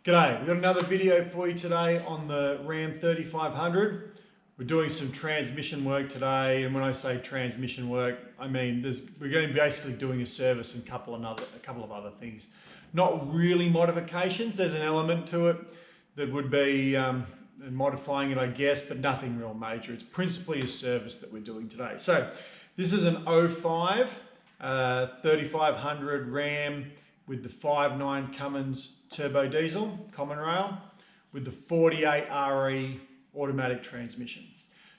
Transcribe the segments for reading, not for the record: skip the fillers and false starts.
G'day, we've got another video for you today on the Ram 3500. We're doing some transmission work today, and when I say transmission work, I mean we're going to be basically doing a service and a couple of other things. Not really modifications, there's an element to it that would be modifying it, I guess, but nothing real major. It's principally a service that we're doing today. So this is an 05 3500 Ram with the 5.9 Cummins turbo diesel, common rail, with the 48 RE automatic transmission.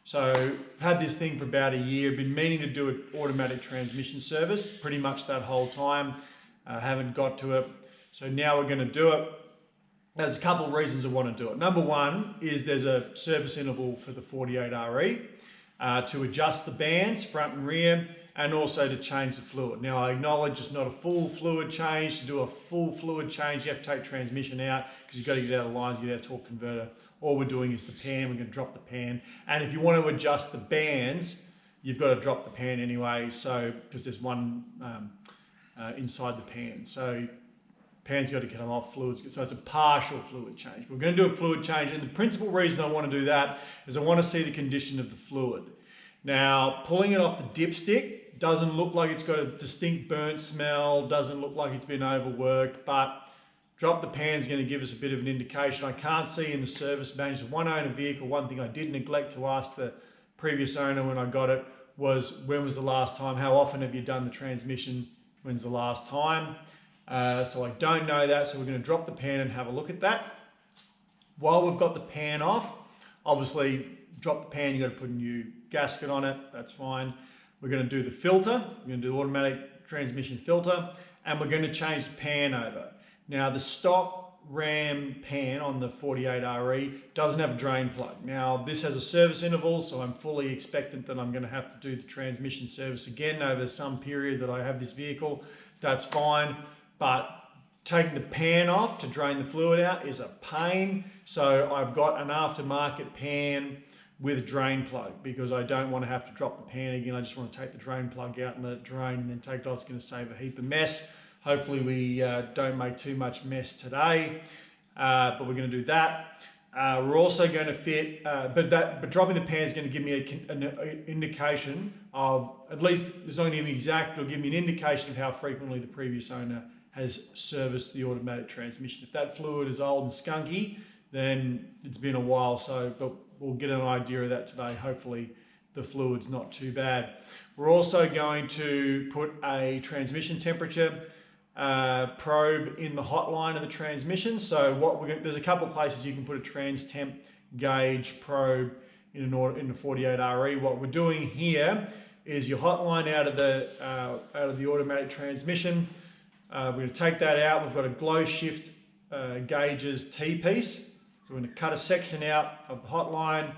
So I've had this thing for about a year, been meaning to do an automatic transmission service pretty much that whole time, haven't got to it. So now we're going to do it. There's a couple of reasons I want to do it. Number one is there's a service interval for the 48 RE to adjust the bands, front and rear, and also to change the fluid. Now I acknowledge it's not a full fluid change. To do a full fluid change, you have to take transmission out because you've got to get out of the lines, get out of torque converter. All we're doing is the pan, we're going to drop the pan. And if you want to adjust the bands, you've got to drop the pan anyway, so because there's one inside the pan. So pan's got to come off, fluids, so it's a partial fluid change. We're going to do a fluid change, and the principal reason I want to do that is I want to see the condition of the fluid. Now, pulling it off the dipstick doesn't look like it's got a distinct burnt smell, doesn't look like it's been overworked, but drop the pan's going to give us a bit of an indication. I can't see in the service manual. One owner vehicle, one thing I did neglect to ask the previous owner when I got it was, when was the last time? How often have you done the transmission? When's the last time? So I don't know that, so we're going to drop the pan and have a look at that. While we've got the pan off, obviously drop the pan, you've got to put a new gasket on it, that's fine. We're going to do the filter, we're going to do the automatic transmission filter, and we're going to change the pan over. Now the stock Ram pan on the 48 RE doesn't have a drain plug. Now this has a service interval, so I'm fully expectant that I'm going to have to do the transmission service again over some period that I have this vehicle. That's fine, but taking the pan off to drain the fluid out is a pain. So I've got an aftermarket pan with a drain plug because I don't want to have to drop the pan again. I just want to take the drain plug out and let it drain and then take it off. It's going to save a heap of mess. Hopefully we don't make too much mess today, but we're going to do that. We're also going to fit, but dropping the pan is going to give me an indication of, at least it's not going to give me exact, it'll give me an indication of how frequently the previous owner has serviced the automatic transmission. If that fluid is old and skunky, then it's been a while, but we'll get an idea of that today. Hopefully the fluid's not too bad. We're also going to put a transmission temperature probe in the hotline of the transmission. So there's a couple of places you can put a trans temp gauge probe in the 48 RE. What we're doing here is your hotline out of the automatic transmission. We're going to take that out. We've got a GlowShift Gauges T-piece. So we're going to cut a section out of the hotline,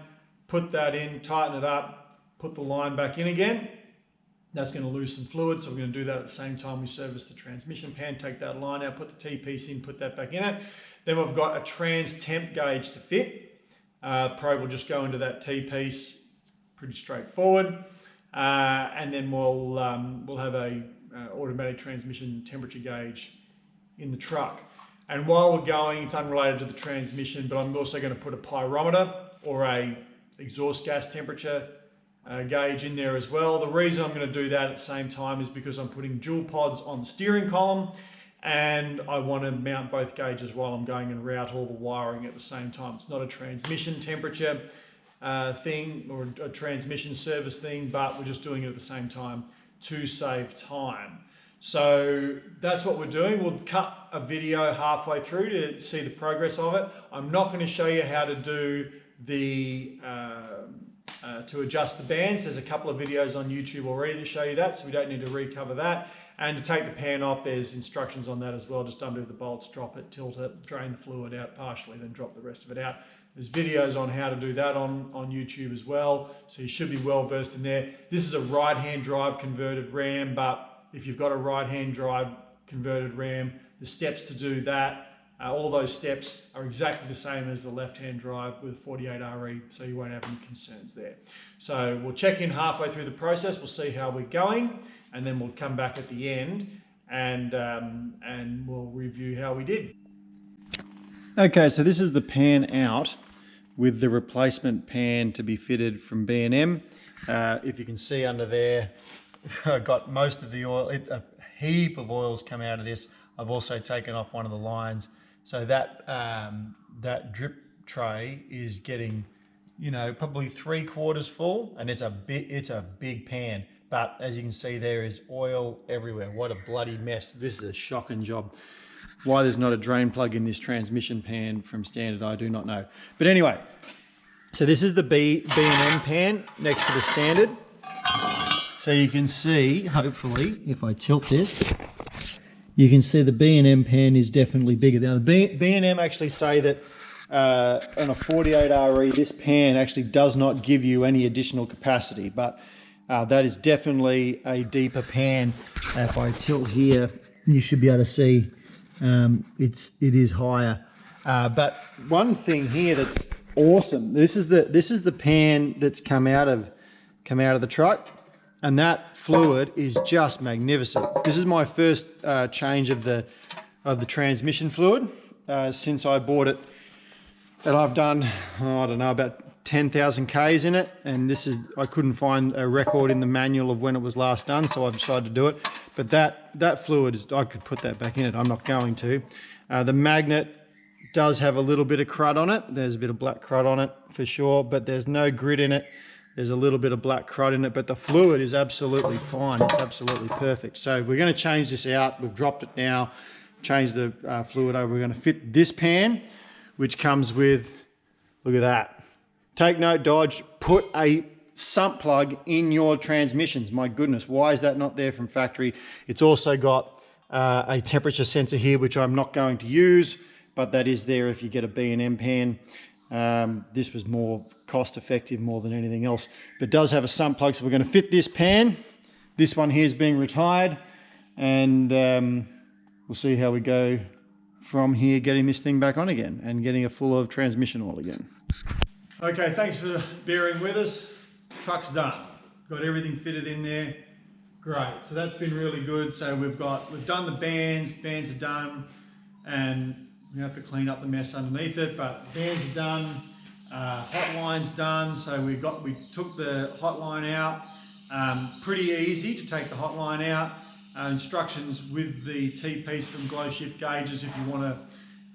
put that in, tighten it up, put the line back in again. That's going to lose some fluid, so we're going to do that at the same time we service the transmission pan. Take that line out, put the T-piece in, put that back in it. Then we've got a trans temp gauge to fit. Probe will just go into that T-piece, pretty straightforward. And then we'll have a automatic transmission temperature gauge in the truck. And while we're going, it's unrelated to the transmission, but I'm also going to put a pyrometer or a exhaust gas temperature gauge in there as well. The reason I'm going to do that at the same time is because I'm putting dual pods on the steering column, and I want to mount both gauges while I'm going and route all the wiring at the same time. It's not a transmission temperature thing or a transmission service thing, but we're just doing it at the same time to save time. So that's what we're doing. We'll cut a video halfway through to see the progress of it. I'm not going to show you how to do the to adjust the bands. There's a couple of videos on YouTube already that show you that, so we don't need to recover that. And to take the pan off, there's instructions on that as well. Just undo the bolts, drop it, tilt it, drain the fluid out partially, then drop the rest of it out. There's videos on how to do that on YouTube as well, so you should be well versed in there. This is a right-hand drive converted Ram, but if you've got a right-hand drive converted Ram, the steps to do that, all those steps are exactly the same as the left-hand drive with 48 RE, so you won't have any concerns there. So we'll check in halfway through the process, we'll see how we're going, and then we'll come back at the end and we'll review how we did. Okay, so this is the pan out with the replacement pan to be fitted from B&M. If you can see under there, I got most of the oil, a heap of oil's come out of this. I've also taken off one of the lines. So that, that drip tray is getting, you know, probably 3/4 full, and it's a big pan. But as you can see, there is oil everywhere. What a bloody mess. This is a shocking job. Why there's not a drain plug in this transmission pan from standard, I do not know. But anyway, so this is the B&M pan next to the standard. So you can see, hopefully, if I tilt this, you can see the B&M pan is definitely bigger. Now the B&M actually say that on a 48RE, this pan actually does not give you any additional capacity, but that is definitely a deeper pan. If I tilt here, you should be able to see it is higher. But one thing here that's awesome, this is the pan that's come out of the truck, and that fluid is just magnificent. This is my first change of the transmission fluid since I bought it, and I've done, I don't know, about 10,000 Ks in it, and I couldn't find a record in the manual of when it was last done, so I've decided to do it. But that fluid I could put that back in it. I'm not going to. The magnet does have a little bit of crud on it. There's a bit of black crud on it for sure, but there's no grit in it. There's a little bit of black crud in it, but the fluid is absolutely fine. It's absolutely perfect. So we're going to change this out. We've dropped it now, changed the fluid over. We're going to fit this pan, which comes with, look at that. Take note, Dodge, put a sump plug in your transmissions. My goodness, why is that not there from factory? It's also got a temperature sensor here, which I'm not going to use, but that is there if you get a B&M pan. This was more cost effective more than anything else, but it does have a sump plug. So we're going to fit this pan. This one here is being retired, and we'll see how we go from here, getting this thing back on again and getting it full of transmission oil again. Okay, thanks for bearing with us. Truck's done. Got everything fitted in there. Great, so that's been really good. So we've done the bands are done, and we have to clean up the mess underneath it, but bands are done, hotline's done. So we took the hotline out. Pretty easy to take the hotline out. Instructions with the T-piece from GlowShift Gauges if you want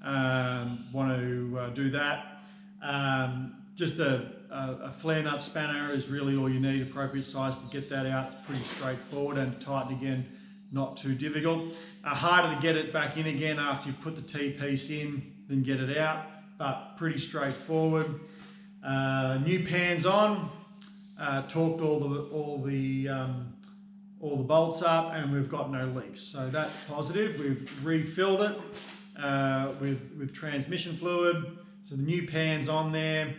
to do that. Just a flare nut spanner is really all you need, appropriate size to get that out. It's pretty straightforward, and tighten again, not too difficult. Harder to get it back in again after you put the T-piece in than get it out, but pretty straightforward. New pan's on, torqued all the bolts up, and we've got no leaks, so that's positive. We've refilled it with transmission fluid, so the new pan's on there.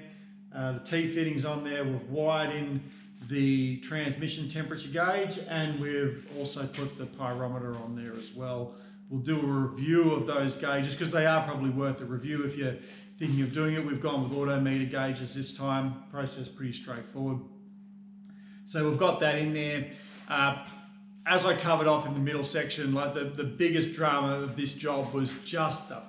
The T-fitting's on there. We've wired in the transmission temperature gauge, and we've also put the pyrometer on there as well. We'll do a review of those gauges because they are probably worth a review if you're thinking of doing it. We've gone with AutoMeter gauges this time. Process pretty straightforward. So we've got that in there. As I covered off in the middle section, like the biggest drama of this job was just the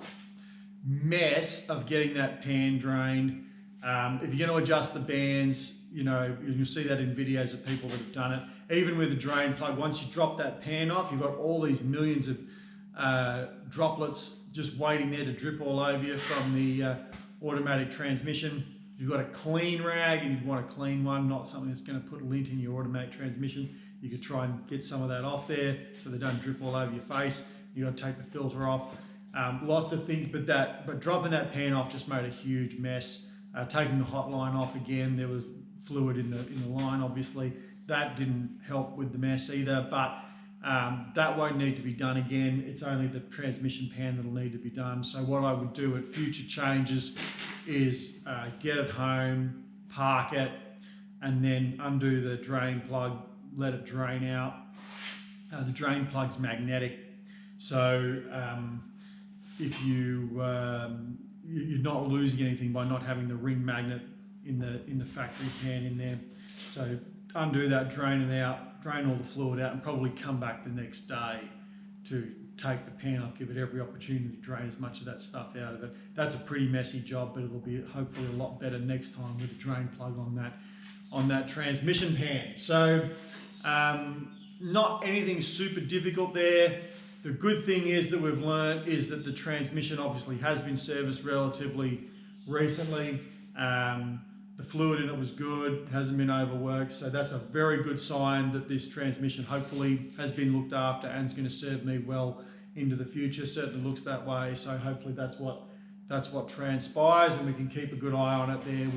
mess of getting that pan drained. If you're going to adjust the bands, you know, you'll see that in videos of people that have done it. Even with a drain plug, once you drop that pan off, you've got all these millions of droplets just waiting there to drip all over you from the automatic transmission. You've got a clean rag, and you want a clean one, not something that's going to put a lint in your automatic transmission. You could try and get some of that off there so they don't drip all over your face. You've got to take the filter off. Lots of things, but dropping that pan off just made a huge mess. Taking the hot line off again, there was fluid in the line, obviously. That didn't help with the mess either, but that won't need to be done again. It's only the transmission pan that'll need to be done. So what I would do at future changes is get it home, park it, and then undo the drain plug, let it drain out. The drain plug's magnetic, so if you're not losing anything by not having the ring magnet in the factory pan in there. So undo that, drain it out, drain all the fluid out, and probably come back the next day to take the pan off, give it every opportunity to drain as much of that stuff out of it. That's a pretty messy job, but it'll be hopefully a lot better next time with a drain plug on that transmission pan. So not anything super difficult there. The good thing is that we've learned is that the transmission obviously has been serviced relatively recently. The fluid in it was good, hasn't been overworked, so that's a very good sign that this transmission hopefully has been looked after and is going to serve me well into the future. Certainly looks that way, so hopefully that's what transpires, and we can keep a good eye on it there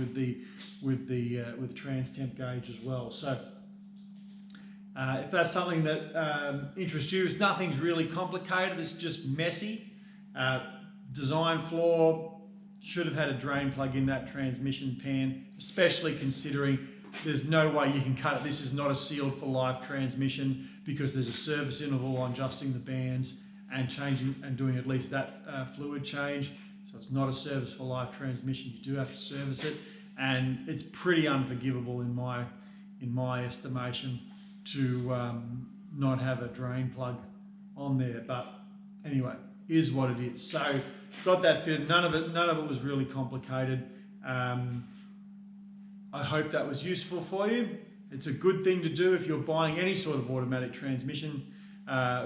with the trans temp gauge as well. So if that's something that interests you, nothing's really complicated, it's just messy. Design flaw. Should have had a drain plug in that transmission pan, especially considering there's no way you can cut it. This is not a sealed for life transmission because there's a service interval on adjusting the bands and changing and doing at least that fluid change. So it's not a service for life transmission. You do have to service it, and it's pretty unforgivable in my estimation to not have a drain plug on there. But anyway, is what it is. So got that fitted. None of it was really complicated. I hope that was useful for you. It's a good thing to do if you're buying any sort of automatic transmission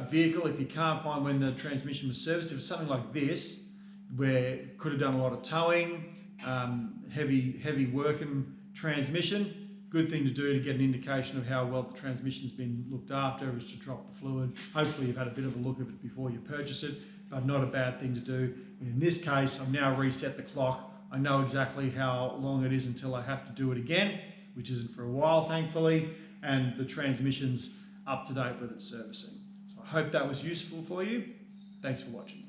vehicle. If you can't find when the transmission was serviced, if it's something like this, where it could have done a lot of towing, heavy working transmission, good thing to do to get an indication of how well the transmission's been looked after is to drop the fluid. Hopefully you've had a bit of a look at it before you purchase it, but not a bad thing to do. In this case, I've now reset the clock. I know exactly how long it is until I have to do it again, which isn't for a while, thankfully, and the transmission's up to date with its servicing. So I hope that was useful for you. Thanks for watching.